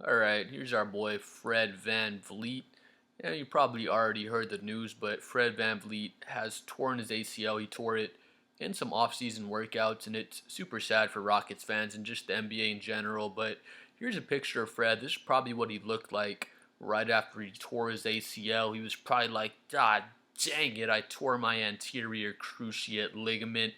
Alright, here's our boy Fred VanVleet. Yeah, you probably already heard the news, but Fred VanVleet has torn his ACL. He tore it in some offseason workouts, and it's super sad for Rockets fans and just the NBA in general. But here's a picture of Fred. This is probably what he looked like right after he tore his ACL. He was probably like, God dang it, I tore my anterior cruciate ligament.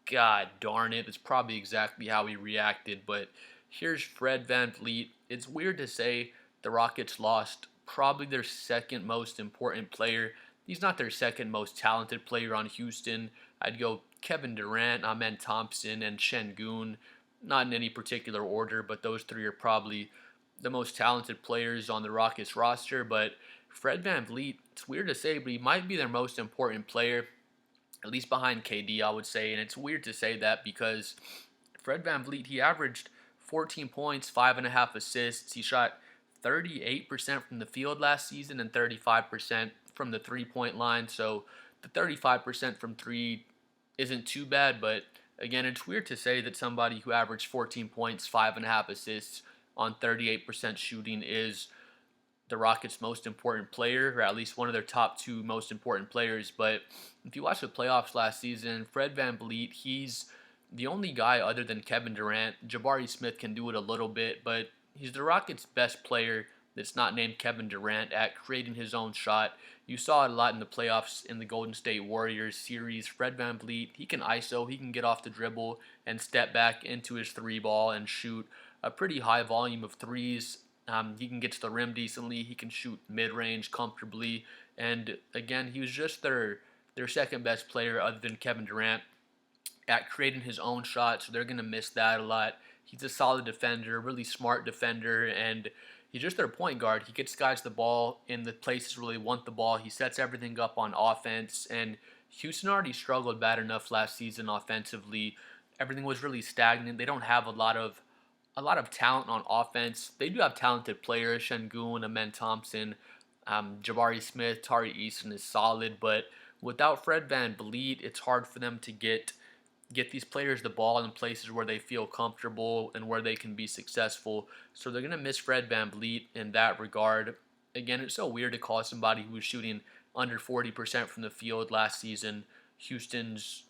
God darn it. That's probably exactly how he reacted. But here's Fred VanVleet. It's weird to say the Rockets lost probably their second most important player. He's not their second most talented player on Houston. I'd go Kevin Durant, Amen Thompson, and Şengün. Not in any particular order, but those three are probably the most talented players on the Rockets roster. But Fred VanVleet, it's weird to say, but he might be their most important player, at least behind KD, I would say. And it's weird to say that because Fred VanVleet, he averaged 14 points, 5.5 assists. He shot 38% from the field last season and 35% from the 3 point line. So the 35% from three isn't too bad, but again, it's weird to say that somebody who averaged 14 points, 5.5 assists on 38% shooting is the Rockets' most important player, or at least one of their top two most important players. But if you watch the playoffs last season, Fred VanVleet, he's the only guy other than Kevin Durant. Jabari Smith can do it a little bit, but he's the Rockets' best player that's not named Kevin Durant at creating his own shot. You saw it a lot in the playoffs in the Golden State Warriors series. Fred VanVleet, he can ISO, he can get off the dribble and step back into his three ball and shoot a pretty high volume of threes. He can get to the rim decently. He can shoot mid range comfortably. And again, he was just their second best player other than Kevin Durant at creating his own shot. So they're gonna miss that a lot. He's a solid defender, really smart defender, and he's just their point guard. He gets guys the ball in the places where they want the ball. He sets everything up on offense. And Houston already struggled bad enough last season offensively. Everything was really stagnant. They don't have a lot of talent on offense. They do have talented players: Şengün, Amen Thompson, Jabari Smith, Tari Eason is solid, but without Fred VanVleet, it's hard for them to get these players the ball in places where they feel comfortable and where they can be successful. So they're gonna miss Fred VanVleet in that regard. Again, it's so weird to call somebody who was shooting under 40% from the field last season Houston's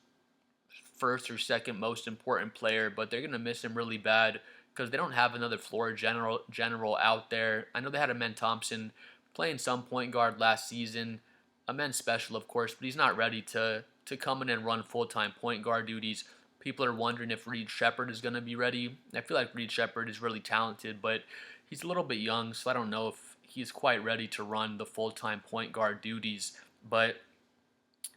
first or second most important player, but they're gonna miss him really bad because they don't have another floor general out there. I know they had Amen Thompson playing some point guard last season. Amen's special, of course, but he's not ready to come in and run full-time point guard duties. People are wondering if Reed Shepherd is going to be ready. I feel like Reed Shepherd is really talented, but he's a little bit young, so I don't know if he's quite ready to run the full-time point guard duties. But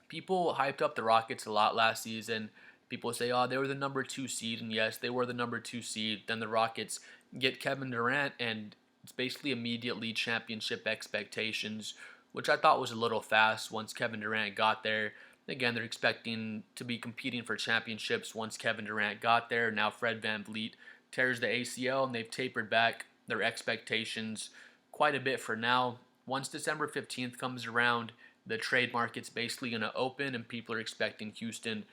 people hyped up the Rockets a lot last season. People say, oh, they were the number two seed, and yes, they were the number two seed. Then the Rockets get Kevin Durant, and it's basically immediately championship expectations, which I thought was a little fast once Kevin Durant got there. Again, they're expecting to be competing for championships once Kevin Durant got there. Now Fred VanVleet tears the ACL, and they've tapered back their expectations quite a bit for now. Once December 15th comes around, the trade market's basically going to open, and people are expecting Houston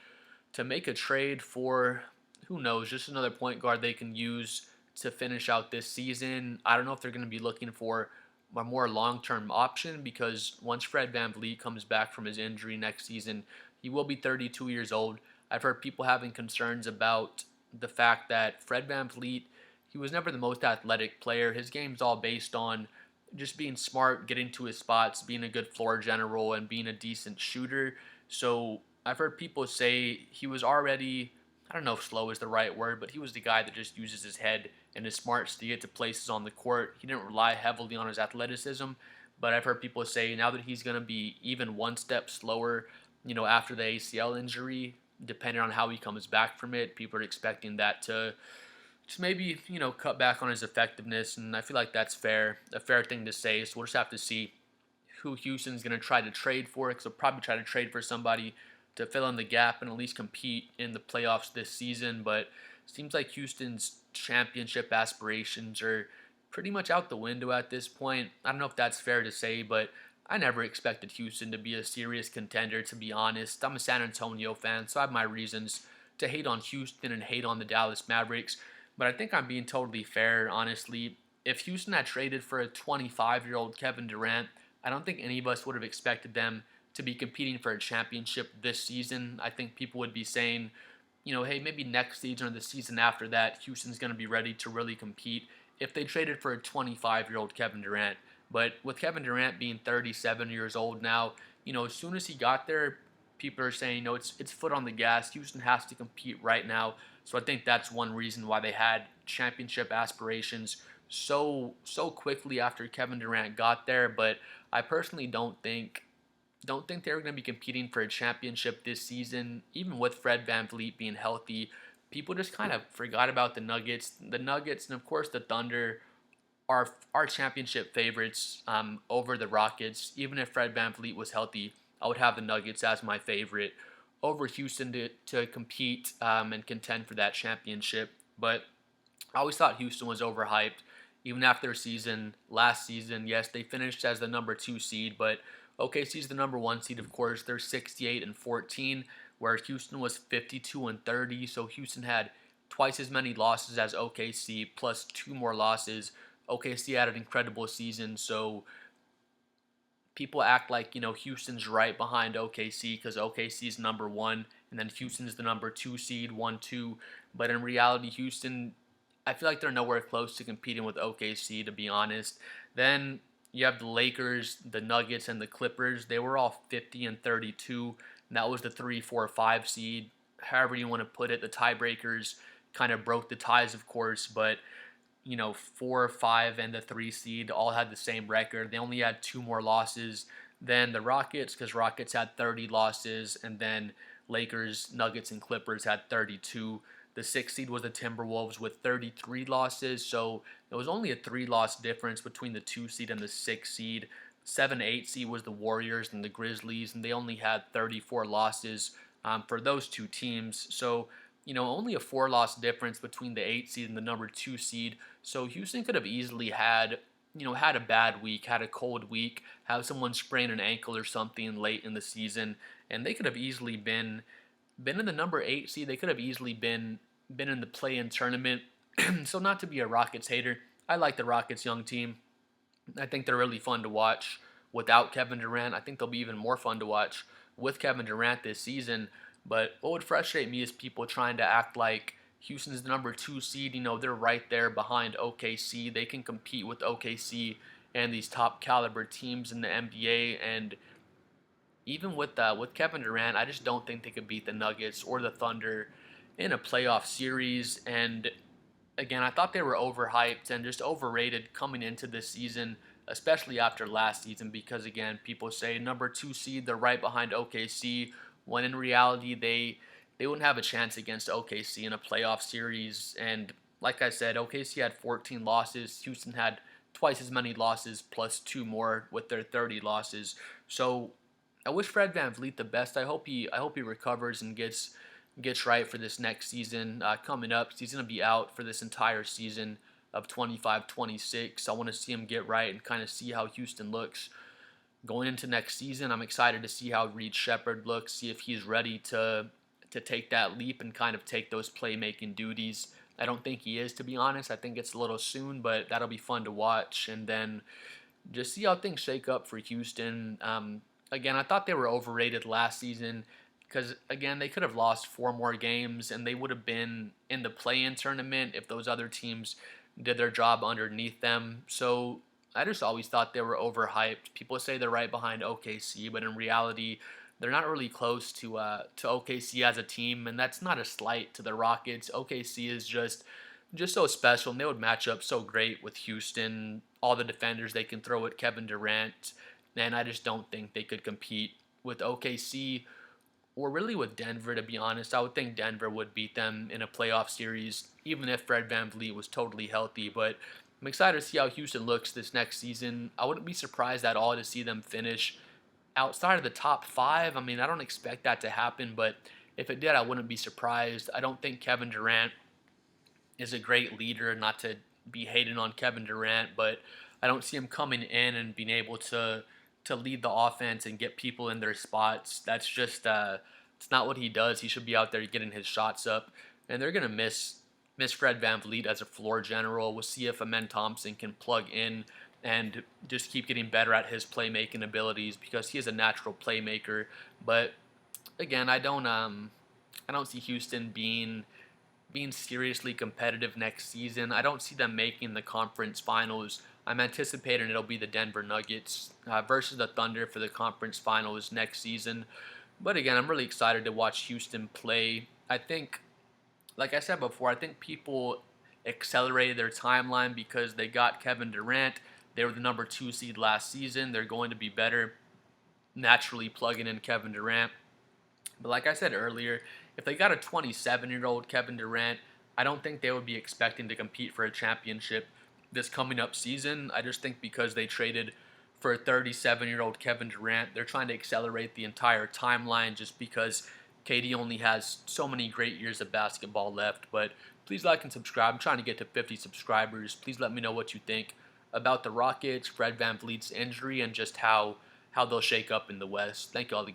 to make a trade for, who knows, just another point guard they can use to finish out this season. I don't know if they're going to be looking for a more long-term option because once Fred VanVleet comes back from his injury next season, he will be 32 years old. I've heard people having concerns about the fact that Fred VanVleet, he was never the most athletic player. His game's all based on just being smart, getting to his spots, being a good floor general, and being a decent shooter. So I've heard people say he was already, I don't know if slow is the right word, but he was the guy that just uses his head and his smarts to get to places on the court. He didn't rely heavily on his athleticism, but I've heard people say now that he's going to be even one step slower, after the ACL injury, depending on how he comes back from it, people are expecting that to just maybe, cut back on his effectiveness, and I feel like that's a fair thing to say. So we'll just have to see who Houston's going to try to trade for, because they'll probably try to trade for somebody to fill in the gap and at least compete in the playoffs this season. But it seems like Houston's championship aspirations are pretty much out the window at this point. I don't know if that's fair to say, but I never expected Houston to be a serious contender, to be honest. I'm a San Antonio fan, so I have my reasons to hate on Houston and hate on the Dallas Mavericks. But I think I'm being totally fair, honestly. if Houston had traded for a 25-year-old Kevin Durant, I don't think any of us would have expected them to be competing for a championship this season. I think people would be saying, hey, maybe next season or the season after that, Houston's going to be ready to really compete if they traded for a 25-year-old Kevin Durant. But with Kevin Durant being 37 years old now, as soon as he got there, people are saying, it's foot on the gas. Houston has to compete right now. So I think that's one reason why they had championship aspirations so quickly after Kevin Durant got there. But I personally don't think they were going to be competing for a championship this season, even with Fred VanVleet being healthy. People just kind of forgot about the Nuggets. The Nuggets and of course the Thunder are championship favorites over the Rockets. Even if Fred VanVleet was healthy, I would have the Nuggets as my favorite over Houston to compete and contend for that championship. But I always thought Houston was overhyped, even after their season last season. Yes, they finished as the number 2 seed, but OKC's the number 1 seed. Of course, they're 68-14, where Houston was 52-30. So Houston had twice as many losses as OKC, plus 2 more losses. OKC had an incredible season, so people act like Houston's right behind OKC because OKC's number 1, and then Houston's the number 2 seed, 1-2. But in reality, Houston, I feel like they're nowhere close to competing with OKC, to be honest. Then you have the Lakers, the Nuggets, and the Clippers. They were all 50-32, and that was the 3, 4, 5 seed. However you want to put it, the tiebreakers kind of broke the ties, of course, but 4, 5, and the 3 seed all had the same record. They only had 2 more losses than the Rockets because Rockets had 30 losses, and then Lakers, Nuggets, and Clippers had 32. The 6th seed was the Timberwolves with 33 losses, so it was only a 3-loss difference between the 2 seed and the 6 seed. 7, 8 seed was the Warriors and the Grizzlies, and they only had 34 losses for those 2 teams. So only a 4-loss difference between the 8 seed and the number 2 seed. So Houston could have easily had a bad week, had a cold week, have someone sprain an ankle or something late in the season, and they could have easily been in the number 8 seed. They could have easily been in the play-in tournament. So not to be a Rockets hater, I like the Rockets young team. I think they're really fun to watch without Kevin Durant. I think they'll be even more fun to watch with Kevin Durant this season. But what would frustrate me is people trying to act like Houston's the number 2 seed. They're right there behind OKC. They can compete with OKC and these top caliber teams in the NBA. And even with Kevin Durant, I just don't think they could beat the Nuggets or the Thunder in a playoff series. And again, I thought they were overhyped and just overrated coming into this season, especially after last season, because again, people say number 2 seed, they're right behind OKC, when in reality they wouldn't have a chance against OKC in a playoff series. And like I said, OKC had 14 losses. Houston had twice as many losses plus 2 more with their 30 losses. So I wish Fred VanVleet the best. I hope he recovers and gets right for this next season coming up. He's going to be out for this entire season of 25-26. I want to see him get right and kind of see how Houston looks going into next season. I'm excited to see how Reed Shepherd looks, see if he's ready to take that leap and kind of take those playmaking duties. I don't think he is, to be honest. I think it's a little soon, but that'll be fun to watch. And then just see how things shake up for Houston. Again, I thought they were overrated last season because, again, they could have lost 4 more games and they would have been in the play-in tournament if those other teams did their job underneath them. So I just always thought they were overhyped. People say they're right behind OKC, but in reality, they're not really close to OKC as a team, and that's not a slight to the Rockets. OKC is just so special, and they would match up so great with Houston, all the defenders they can throw at Kevin Durant, and I just don't think they could compete with OKC or really with Denver, to be honest. I would think Denver would beat them in a playoff series, even if Fred VanVleet was totally healthy, but I'm excited to see how Houston looks this next season. I wouldn't be surprised at all to see them finish outside of the top 5. I mean, I don't expect that to happen, but if it did, I wouldn't be surprised. I don't think Kevin Durant is a great leader, not to be hating on Kevin Durant, but I don't see him coming in and being able to lead the offense and get people in their spots. That's just it's not what he does. He should be out there getting his shots up, and they're going to miss miss Fred VanVleet as a floor general. We'll see if Amen Thompson can plug in and just keep getting better at his playmaking abilities because he is a natural playmaker. But again, I don't see Houston being seriously competitive next season. I don't see them making the conference finals. I'm anticipating it'll be the Denver Nuggets versus the Thunder for the conference finals next season. But again, I'm really excited to watch Houston play. I think, like I said before, I think people accelerated their timeline because they got Kevin Durant. They were the number 2 seed last season. They're going to be better naturally plugging in Kevin Durant. But like I said earlier, if they got a 27-year-old Kevin Durant, I don't think they would be expecting to compete for a championship this coming up season. I just think because they traded for a 37-year-old Kevin Durant, they're trying to accelerate the entire timeline just because KD only has so many great years of basketball left. But please like and subscribe. I'm trying to get to 50 subscribers. Please let me know what you think about the Rockets, Fred VanVleet's injury, and just how they'll shake up in the West. Thank you all again.